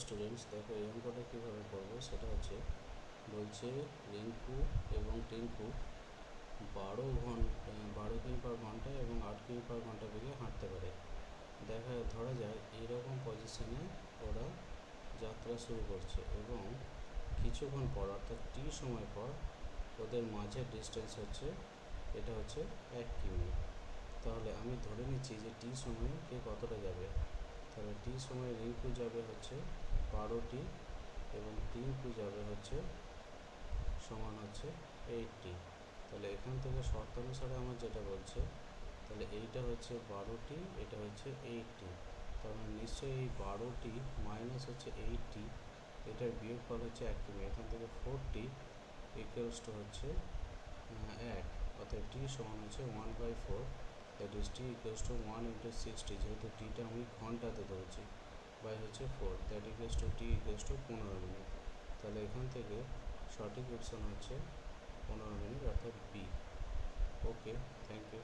Students, দেখো এই অঙ্কটা কীভাবে করবো সেটা হচ্ছে বলছে রিঙ্কু এবং টিঙ্কু 12 কিমি পার ঘন্টা এবং 8 কিমি পার ঘন্টা বেগে হাঁটতে পারে। ধরা যায় এইরকম পজিশনে ওরা যাত্রা শুরু করছে এবং কিছুক্ষণ পর অর্থাৎ টি সময় পর ওদের মাঝের ডিস্টেন্স হচ্ছে এটা হচ্ছে 1 কিমি। তাহলে আমি ধরে নিচ্ছি যে টি সময়ে কে কতটা যাবে। তাহলে টি সময়ে রিঙ্কু যাবে হচ্ছে 12টি এবং টিঙ্কু যাবে হচ্ছে সমান হচ্ছে 8টি। তাহলে এখান থেকে শর্ত অনুসারে আমার যেটা বলছে, তাহলে এইটা হচ্ছে 12টি, এটা হচ্ছে 8টি। তার মানে নিশ্চয়ই এই 12টি মাইনাস হচ্ছে 8টি, এটার বিয়োগফল হচ্ছে 1 কিমি। এখান থেকে 4টি ইকুয়ালস টু হচ্ছে 1, অর্থাৎ টি সমান হচ্ছে 1/4, that is T equals to 1 into 60, যেহেতু টিটা আমি ঘন্টাতে ধরেছি, বাই হচ্ছে 4, that equals to T equals to 15 minute. তাহলে এখান থেকে সঠিক অপশান হচ্ছে 15 মিনিট, অর্থাৎ বি। Okay, thank you.